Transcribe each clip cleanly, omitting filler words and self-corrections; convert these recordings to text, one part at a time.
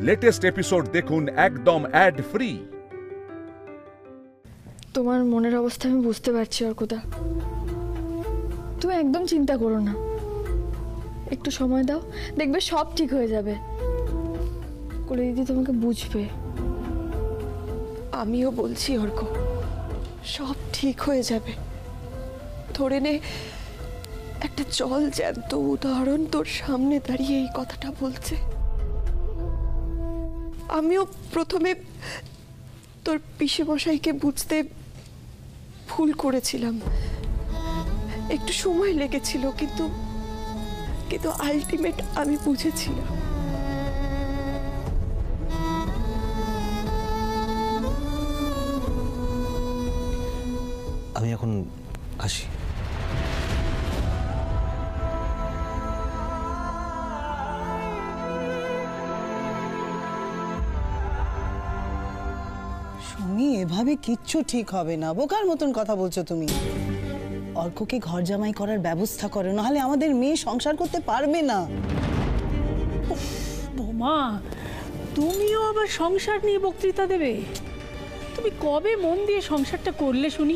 Latest episode দেখুন একদম add free. তোমার মনের অবস্থা আমি বুঝতে পারছি অর্কদা, তুমি একদম চিন্তা করো না, একটু সময় দাও, দেখবে সব ঠিক হয়ে যাবে। কলি দিদি তোমাকে বুঝবে। আমিও বলছি অর্ক, সব ঠিক হয়ে যাবে। ধরে নে একটা জল জ্যান্ত উদাহরণ তোর সামনে দাঁড়িয়ে এই কথাটা বলছে। আমিও প্রথমে তোর পিসেমশাইকে বুঝতে ভুল করেছিলাম, একটু সময় লেগেছিল, কিন্তু আলটিমেট আমি বুঝেছিলাম। আমি এখন আসি। সুমি, এভাবে কিচ্ছু ঠিক হবে না। বোকার মতন কথা বলছো তুমি। অর্ককে ঘর জামাই করার ব্যবস্থা করো, নাহলে আমাদের মেয়ে সংসার করতে পারবে না। বোমা, তুমিও আবার সংসার নিয়ে বক্তৃতা দেবে? তুমি কবে মন দিয়ে সংসারটা করলে শুনি?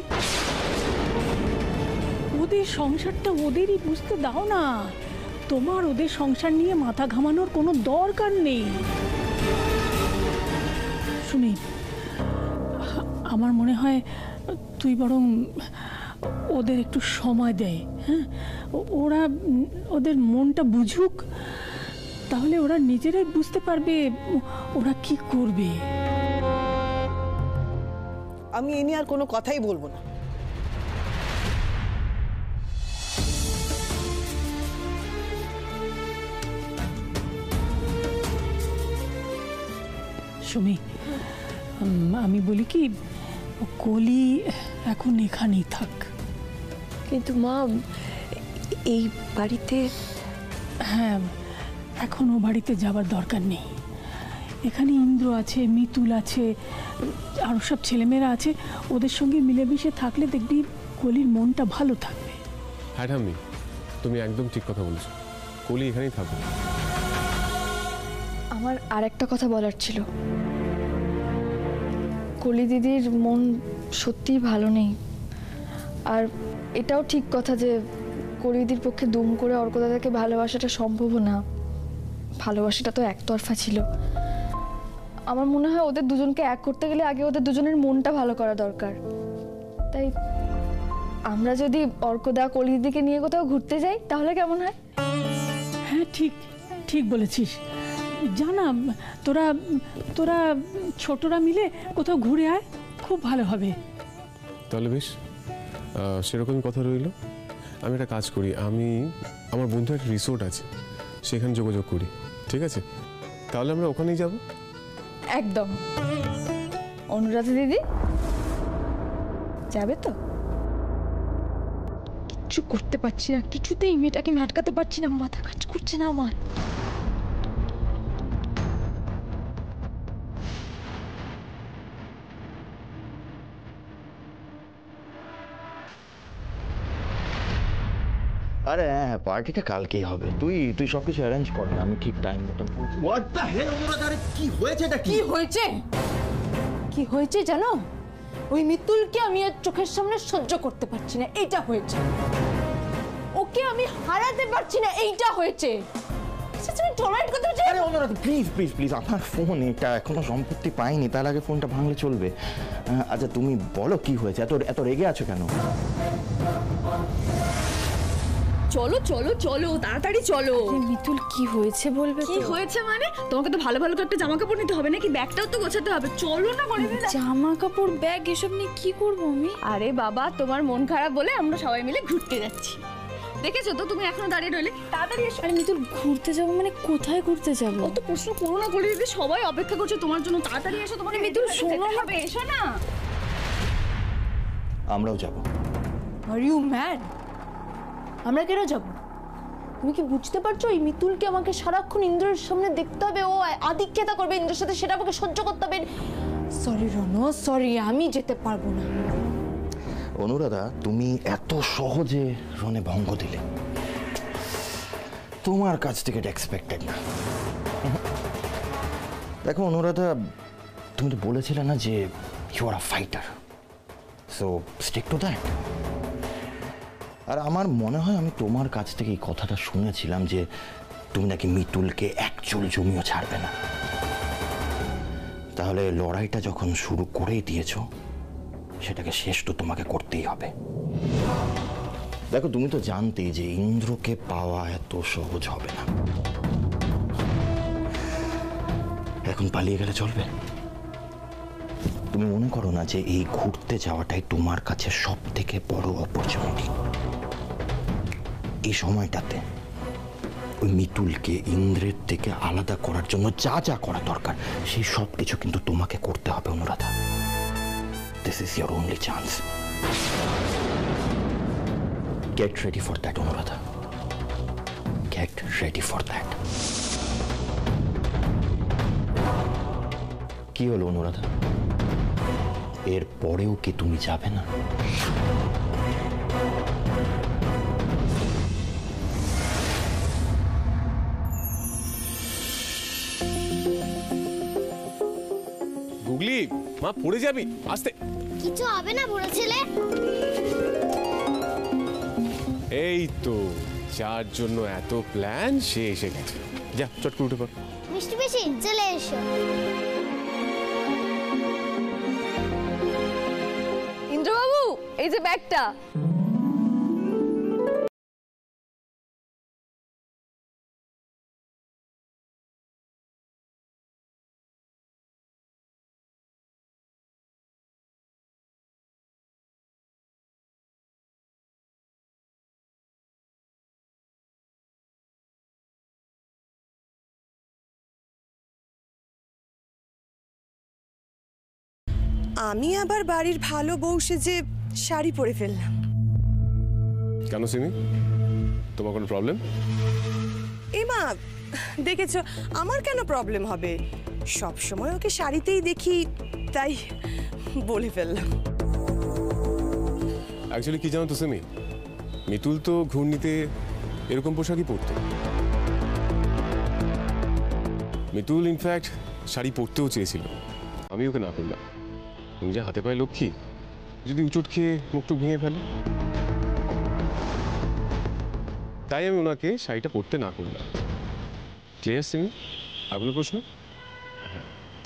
ওদের সংসারটা ওদেরই বুঝতে দাও না। তোমার ওদের সংসার নিয়ে মাথা ঘামানোর কোনো দরকার নেই। শুনি, আমার মনে হয় তুই বরং ওদের একটু সময় দেয়। হ্যাঁ, ওরা ওদের মনটা বুঝুক, তাহলে ওরা নিজেরাই বুঝতে পারবে ওরা কি করবে। আমি এ নিয়ে আর কোনো কথাই বলবো না। সুমি, আমি বলি কি, কলি এখন এখানেই থাক। কিন্তু মা, এই বাড়িতে, হ্যাঁ, এখন ও বাড়িতে যাবার দরকার নেই। এখানে ইন্দ্র আছে, মিতুল আছে, আরও সব ছেলেমেয়েরা আছে। ওদের সঙ্গে মিলেমিশে থাকলে দেখবি কলির মনটা ভালো থাকবে। হ্যাঁ ঠাম্মি, তুমি একদম ঠিক কথা বলছো। কলি এখানেই থাকবে। আমার আর একটা কথা বলার ছিল। কলি দিদির মন সত্যিই ভালো নেই, আর এটাও ঠিক কথা যে কলি দিদির পক্ষে দুম করে অর্কদাদাকে ভালোবাসাটা সম্ভব না। ভালোবাসাটা তো একতরফা ছিল। আমার মনে হয় ওদের দুজনকে এক করতে গেলে আগে ওদের দুজনের মনটা ভালো করা দরকার। তাই আমরা যদি অর্কদা কলি দিদিকে নিয়ে কোথাও ঘুরতে যাই তাহলে কেমন হয়? হ্যাঁ, ঠিক ঠিক বলেছিস। জানা, তোরা তোরা ছোটরা মিলে কোথাও ঘুরে আয়, খুব ভালো হবে। তাহলে বেশ, সেরকমই কথা রইল। আমি একটা কাজ করি, আমি আমার বন্ধুর একটা রিসোর্ট আছে, সেখানে যোগাযোগ করি। ঠিক আছে, তাহলে আমরা ওখানেই যাব। একদম। অনুরাধা দিদি যাবে তো? কিচ্ছু করতে পারছি না, কিছুতেই মেয়েটাকে আমি আটকাতে পারছি না, মাথা কাজ করছে না আমার। আরে হ্যাঁ, পার্টিটা কালকেই হবে। তুই সবকিছু অ্যারেঞ্জ কর না, আমি ঠিক টাইম মতন। হোয়াট দ্য হেল অনুরাধা, আরে কি হয়েছে? এটা কি হয়েছে? কি হয়েছে জানো? ওই মিতুলকে আমি আর চোখের সামনে সহ্য করতে পারছি না, এইটা হয়েছে। ওকে আমি হারাতে পারছি না, এইটা হয়েছে। আরে অনুরাধা, প্লিজ প্লিজ প্লিজ, আমার ফোন এটা, এখনো সম্পত্তি পাইনি, তার আগে ফোনটা ভাঙলে চলবে? আচ্ছা তুমি বলো কি হয়েছে, এত রেগে আছো কেন? চলো চলো চলো, তাড়াতাড়ি চলো। মিতুল, কি হয়েছে বলবে? কি হয়েছে মানে? তোমাকে তো ভালো ভালো একটা জামা কাপড় নিতে হবে নাকি? ব্যাগটাও তো গোছাতে হবে। চলো না বলে। জামা কাপড়, ব্যাগ এসব নিয়ে কি করবো আমি? আরে বাবা, তোমার মন খারাপ বলে আমরা সবাই মিলে ঘুরতে যাচ্ছি। দেখেছো তো, তুমি এখনো দাঁড়িয়ে রইলে। তাড়াতাড়ি এসো। আরে মিতুল, ঘুরতে যাবো মানে কোথায় ঘুরতে যাবো? অত প্রশ্ন করো না বলে, দিদি সবাই অপেক্ষা করছে তোমার জন্য। তাড়াতাড়ি এসো। তোমার মিতুল, শোনো না, এসো না। আমরাও যাবো। Are you mad? আমরা কেন যাবো? তুমি কি বুঝতে পারছো? এই মিতুলকে আমাকে সারাক্ষণ ইন্দ্রের সামনে দেখতে হবে, ও আদিক্ষেতা করবে ইন্দ্রের সাথে, সেটা আমাকে সহ্য করতে হবে। সরি রনো, সরি, আমি যেতে পারবো না। অনুরাধা, তুমি এত সহজে রনে ভঙ্গ দিলে, তোমার কাছ থেকে এটা এক্সপেক্টেড না। দেখো অনুরাধা, তুমি তো বলেছিলে না যে you are a fighter, so stick to that. আর আমার মনে হয় আমি তোমার কাছ থেকে এই কথাটা শুনেছিলাম যে তুমি নাকি মিতুলকে এক চুল জমিও ছাড়বে না। তাহলে লড়াইটা যখন শুরু করেই দিয়েছো, সেটাকে শেষ তো তোমাকে করতেই হবে। দেখো, তুমি তো জানতেই যে ইন্দ্রকে পাওয়া এত সহজ হবে না। এখন পালিয়ে গেলে চলবে? তুমি মনে করো না যে এই ঘুরতে যাওয়াটাই তোমার কাছে সব থেকে বড় অপরচুনিটি? এই সময়টাতে ওই মিতুলকে ইন্দ্রের থেকে আলাদা করার জন্য যা যা করা দরকার সেই সব কিছু কিন্তু তোমাকে করতে হবে Anuradha. This is your only chance. Get ready for that Anuradha, get ready for that. কি হলো অনুরাধা, এর পরেও কি তুমি যাবে না? গুগলি, মা পড়ে যাবি, আস্তে। কিছু হবে না বুড়ো ছেলে। এই তো, যার জন্য এত প্ল্যান সে এসে গেছে। যা চট করে উঠে পড়। মিষ্টি পিসি চলে এসো। ইন্দ্রবাবু, এই যে ব্যাগটা। আমি আবার বাড়ির ভালো বউ সেজে শাড়ি পরে ফেললাম। কেন সিমি, তোমার কোনো প্রবলেম? মা, দেখেছো আমার কেন প্রবলেম হবে? সব সময় ওকে শাড়িতেই দেখি, তাই বলে ফেললাম। অ্যাকচুয়ালি কি জানো তো সিমি, মিতুল তো ঘূর্ণিতে এরকম পোশাকই পরতো। মিতুল ইনফ্যাক্ট শাড়ি পরতেও চেয়েছিল, আমি ওকে না করলাম। তুমি যে হাতে পায়ে লক্ষ্মী, যদি উচট খেয়ে মুখটুক ভেঙে ফেলে, তাই আমি ওনাকে শাড়িটা পরতে না করলাম। ক্লিয়ার সিমি? আর কোনো প্রশ্ন?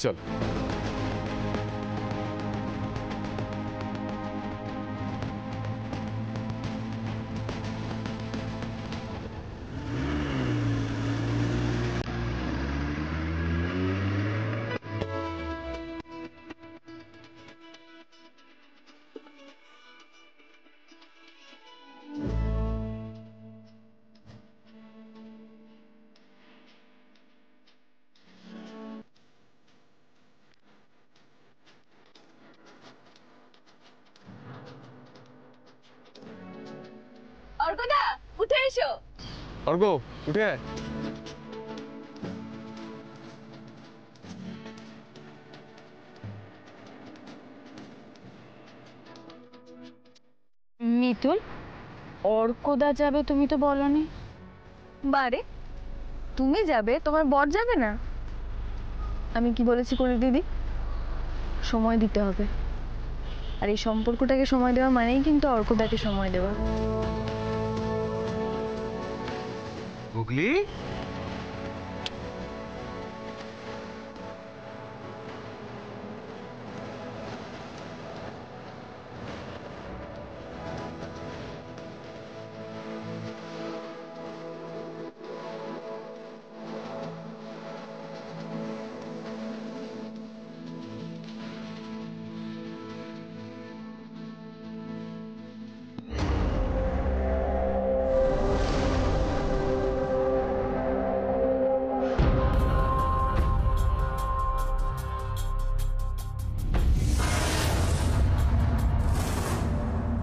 চল। অর্কদা, উঠে এসো। অর্ক, উঠে আয়। মিতুল, অর্কদা যাবে তুমি তো বলনি। বারে, তুমি যাবে, তোমার বর যাবে না? আমি কি বলেছি কলি দিদি? সময় দিতে হবে, আর এই সম্পর্কটাকে সময় দেওয়া মানেই কিন্তু অর্কদাকে সময় দেওয়া। গুগলি,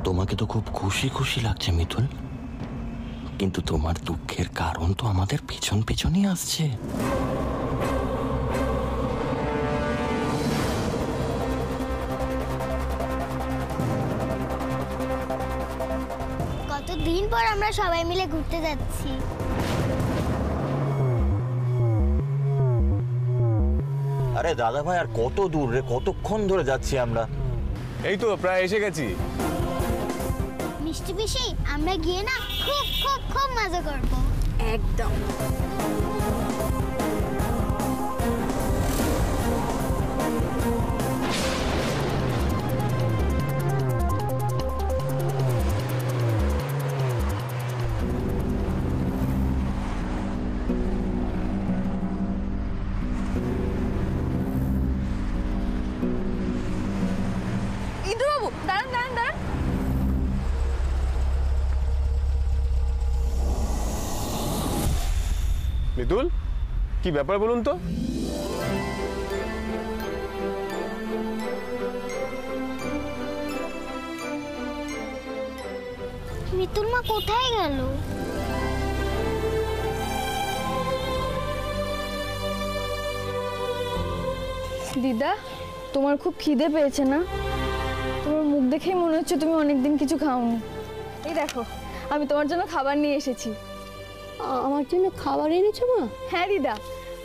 তোমাকে তো খুব খুশি খুশি লাগছে মিতুল, কিন্তু তোমার দুঃখের কারণ তো আমাদের পেছন পেছনই আসছে। কতদিন পর আমরা সবাই মিলে ঘুরতে যাচ্ছি। আরে দাদা ভাই, আর কত দূর রে? কতক্ষণ ধরে যাচ্ছি আমরা? এই তো প্রায় এসে গেছি। মিষ্টি পিসি, আমরা গিয়ে না খুব খুব খুব মজা করবো। একদম। ইন্দ্রবাবু দাঁড়ান দাঁড়ান দাঁড়ান। মিতুল, কি ব্যাপার বলুন তো? মিতুল মা কোথায় গেল? দিদা, তোমার খুব খিদে পেয়েছে না? তোমার মুখ দেখেই মনে হচ্ছে তুমি অনেকদিন কিছু খাওনি। এই দেখো, আমি তোমার জন্য খাবার নিয়ে এসেছি। আমার জন্য খাবার এনেছো মা? হ্যাঁ দিদা,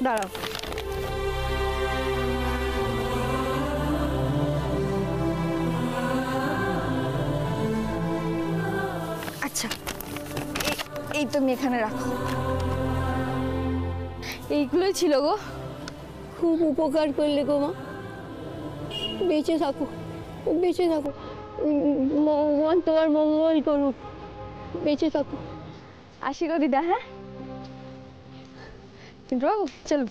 দাঁড়াও। আচ্ছা, এই তুমি এখানে রাখো। এইগুলোই ছিল গো। খুব উপকার করলে গো মা। বেঁচে থাকো, বেঁচে থাকো। ভগবান তোমার মঙ্গল করুক। বেঁচে থাকো। আসি গো দিদা। হ্যাঁ কিন্তু বাবু চলো।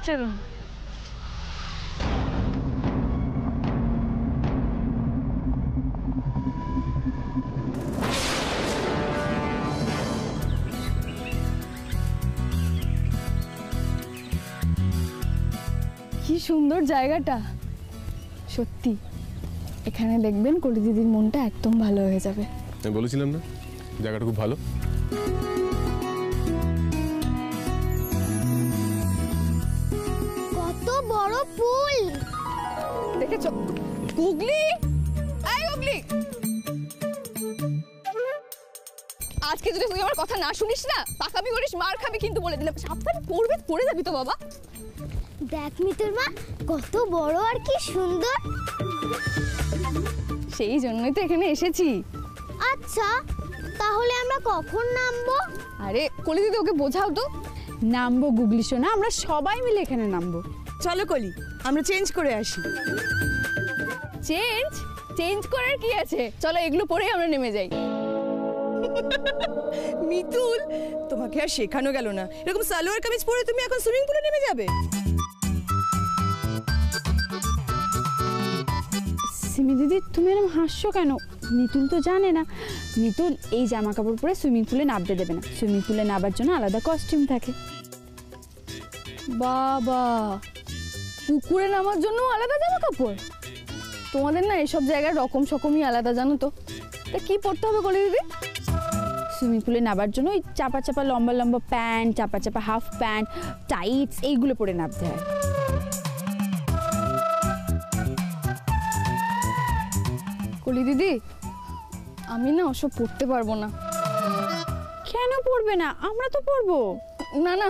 চলুন। কি সুন্দর জায়গাটা, সত্যি। এখানে দেখবেন কলি দিদির মনটা একদম ভালো হয়ে যাবে। আমি বলেছিলাম না জায়গাটা খুব ভালো। কত বড় পুল দেখেছো? গুগলি, এই গুগলি, আজকে যদি তুই আমার কথা না শুনিস না, পাকামি করিস, মার খাবি কিন্তু, বলে দিলাম। সাবধানে পড়ে যাবি তো বাবা। দেখ মিতুল মা, কত বড় আর কি সুন্দর। সেই জন্যই তো এখানে এসেছি। আচ্ছা, তাহলে আমরা কখন নামবো? আরে কলি দিদি, ওকে বোঝাও তো। নামবো গুগলি সোনা, আমরা সবাই মিলে এখানে নামবো। চলো কলি, আমরা চেঞ্জ করে আসি। চেঞ্জ করার কি আছে? চলো এগুলো পরেই আমরা নেমে যাই। মিতুল, তোমাকে আর শেখানো গেল না। এরকম সালোয়ার কামিজ পরে তুমি এখন সুইমিং পুলে নেমে যাবে? সিমি দিদি, তুমি এরকম হাসছো কেন? মিতুল তো জানে না। মিতুল এই জামা কাপড় পরে সুইমিং পুলে নামতে দেবে না। সুইমিং পুলে নামার জন্য আলাদা কস্টিউম থাকে। বাবা, পুকুরে নামার জন্য আলাদা জামা কাপড়? তোমাদের না এসব জায়গায় রকম সকমই আলাদা, জানো তো। তা কি পড়তে হবে কলি দিদি? সুইমিং পুলে নামার জন্য ওই চাপা চাপা লম্বা লম্বা প্যান্ট, চাপা চাপা হাফ প্যান্ট, টাইটস, এইগুলো পরে নামতে হয়। কলি দিদি, আমি না ওসব পড়তে পারবো না। কেন পড়বে না? আমরা তো পড়বো। না না,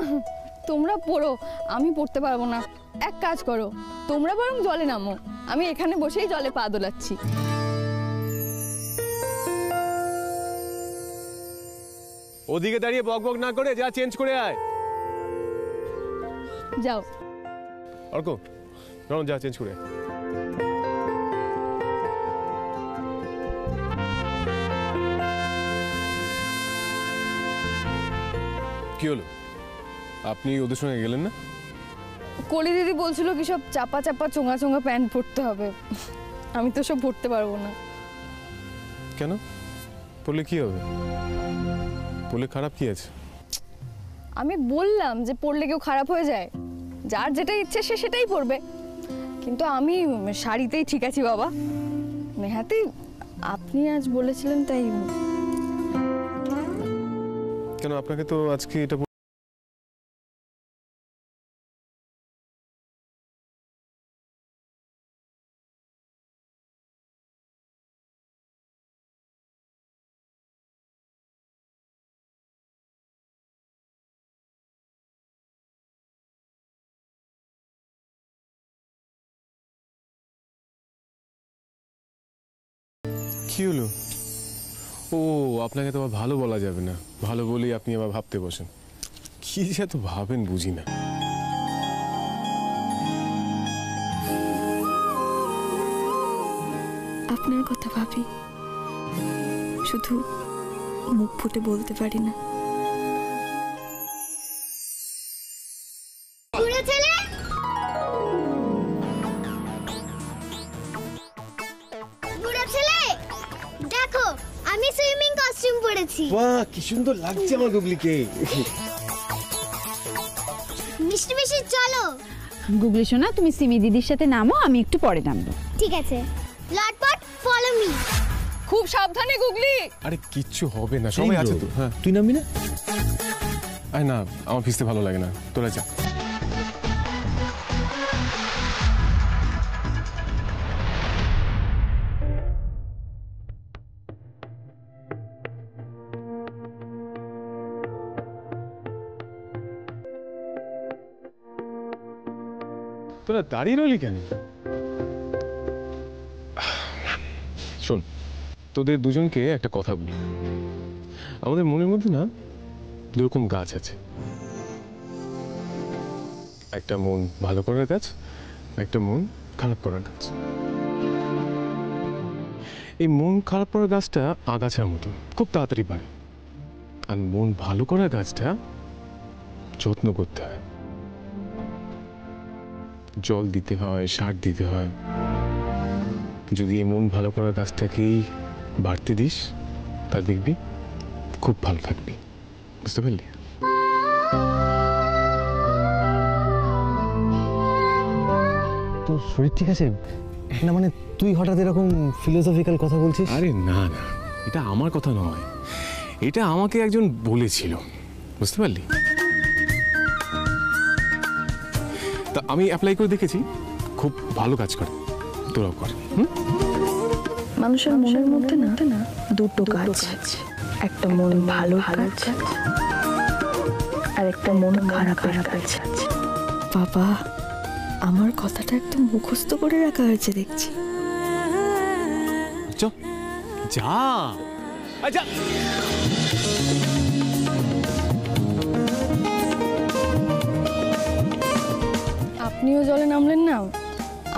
তোমরা পড়ো, আমি পড়তে পারবো না। এক কাজ করো, তোমরা বরং জলে নামো, আমি এখানে বসেই জলে পা দোলাচ্ছি। ওদিকে দাঁড়িয়ে বক বক না করে যা চেঞ্জ করে আয়। যাও। অর্ক, যা চেঞ্জ করে আয়। কি হলো, আপনি ওদের সঙ্গে গেলেন না? কলি দিদি বলছিল কি সব চাপা চাপা চোঙা চোঙা প্যান্ট পরতে হবে। আমি তো সব পরতে পারবো না। কেন? পরলে কি হবে? পরলে খারাপ কি আছে? আমি বললাম যে পরলে কেউ খারাপ হয়ে যায়? যার যেটা ইচ্ছে সে সেটাই পরবে। কিন্তু আমি শাড়িতেই ঠিক আছি বাবা। নেহাতি আপনি আজ বলেছিলেন তাই। কেন, আপনাকে তো আজকে এটা কি হলো? ও, আপনাকে তো আবার ভালো বলা যাবে না, ভালো বলেই আপনি আবার ভাবতে বসেন। কি যে এত ভাবেন বুঝি না। আপনার কথা ভাবি, শুধু মুখ ফুটে বলতে পারি না। বুড়ো ছেলে, বুড়ো ছেলে, দেখো আমি সুইমিং কস্টিউম পরেছি। বাহ, কি সুন্দর লাগছে আমার গুগলিকে। মিষ্টি মিষ্টি চলো। গুগলি সোনা, তুমি সিমি দিদির সাথে নামো, আমি একটু পরে নামবো। ঠিক আছে, লটপট ফলো মি। খুব সাবধানে গুগলি। আরে কিচ্ছু হবে না, সবাই আছে তো। হ্যাঁ, তুই নামবি না? আরে না, আমার ভিজতে ভালো লাগে না, তোরা যা। তোরা দাঁড়িয়ে রইলি কেন? শোন, তোদের দুজনকে একটা কথা বলি। আমাদের মনের মধ্যে না দুরকম গাছ আছে। একটা মন ভালো করার গাছ, একটা মন খারাপ করার গাছ। এই মন খারাপ করার গাছটা আগাছার মতো, খুব তাড়াতাড়ি বাড়ে। আর মন ভালো করার গাছটা যত্ন করতে হয়, জল দিতে হয়, সার দিতে হয়। যদি এই মন ভালো করার গাছটাকেই বাড়তে দিস, তা দেখবি খুব ভালো থাকবি। বুঝতে পারলি? তোর শরীর ঠিক আছে না? মানে তুই হঠাৎ এরকম ফিলোসফিক্যাল কথা বলছিস? আরে না না, এটা আমার কথা নয়, এটা আমাকে একজন বলেছিল। বুঝতে পারলি? তা আমি অ্যাপ্লাই করে দেখেছি, খুব ভালো কাজ করে। তোরাও কর। মানুষের মনের মধ্যে না দুটো কাজ, একটা মন ভালো কাজ আর একটা মন খারাপের কাজ। বাবা, আমার কথাটা একদম মুখস্থ করে রাখা হয়েছে দেখছি। যা আচ্ছা, আপনিও জলে নামলেন না,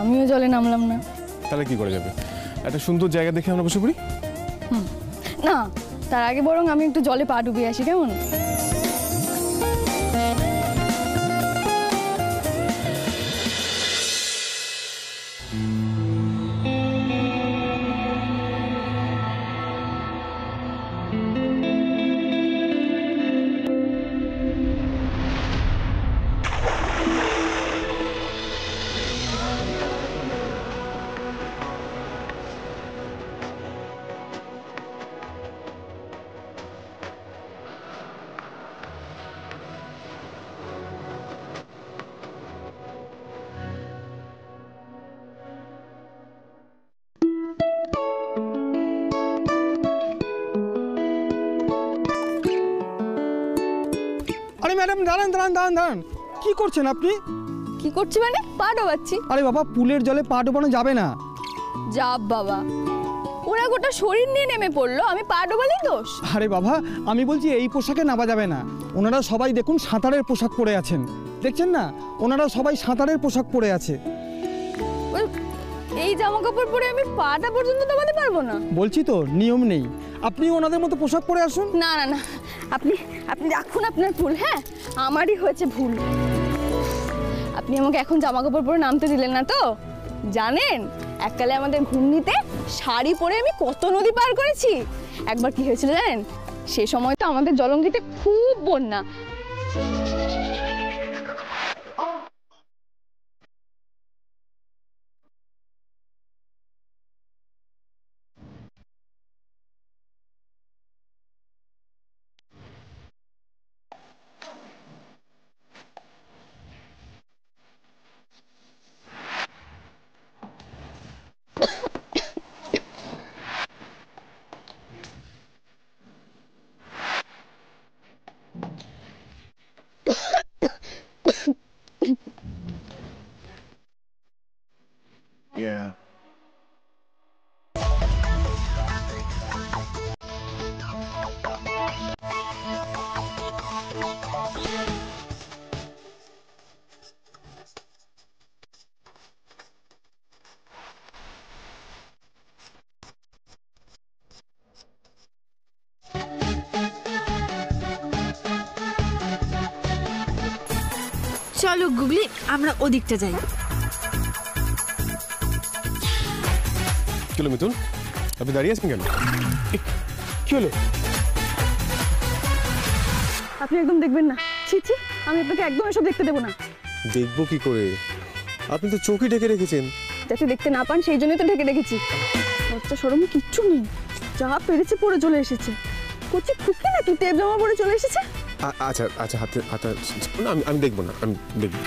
আমিও জলে নামলাম না। তাহলে কি করা যাবে? একটা সুন্দর জায়গা দেখে আমরা বসে পড়ি। না, তার আগে বরং আমি একটু জলে পা ডুবিয়ে আসি, কেমন? আরে ম্যাডাম, দাঁড়ান দাঁড়ান দাঁড়ান দাঁড়ান, কি করছেন আপনি? কি করছি মানে? পা ডোবাচ্ছি। আরে বাবা, পুলের জলে পা ডোবানো যাবে না। যা বাবা, ওরা গোটা শরীর নিয়ে নেমে পড়লো, আমি পা ডোবালেই দোষ? আরে বাবা, আমি বলছি এই পোশাকে নামা যাবে না। ওনারা সবাই দেখুন সাঁতারের পোশাক পরে আছেন, দেখছেন না? ওনারা সবাই সাঁতারের পোশাক পরে আছে। এই জামা কাপড় পরে আমি পাটা পর্যন্ত ডোবাতে পারবো না। বলছি তো, নিয়ম নেই। আপনি ওনাদের মতো পোশাক পরে আসুন। না না না, আপনি আপনি রাখুন আপনার ভুল। হ্যাঁ, আমারই হয়েছে ভুল। আপনি আমাকে এখন জামা কাপড় পরে নামতে দিলেন না তো? জানেন, এককালে আমাদের ঘূর্ণিতে শাড়ি পরে আমি কত নদী পার করেছি। একবার কি হয়েছিল জানেন? সে সময় তো আমাদের জলঙ্গিতে খুব বন্যা। চলো গুগলি আমরা ওদিকটা যাই। কি হলো মিতুল, আপনি দাঁড়িয়ে আছেন কেন? কি হলো? আপনি একদম দেখবেন না। ছি ছি, আমি আপনাকে একদম এসব দেখতে দেবো না। দেখবো কি করে? আপনি তো চোখই ঢেকে রেখেছেন। যাতে দেখতে না পান সেই জন্যই তো ঢেকে রেখেছি। লজ্জা শরম কিচ্ছু নেই, যা পেরেছে পরে চলে এসেছে। কচি খুকি নাকি টেপ জামা পরে চলে এসেছে? আচ্ছা আচ্ছা, হাতে হাতে না, আমি দেখবো না, আমি দেখবো।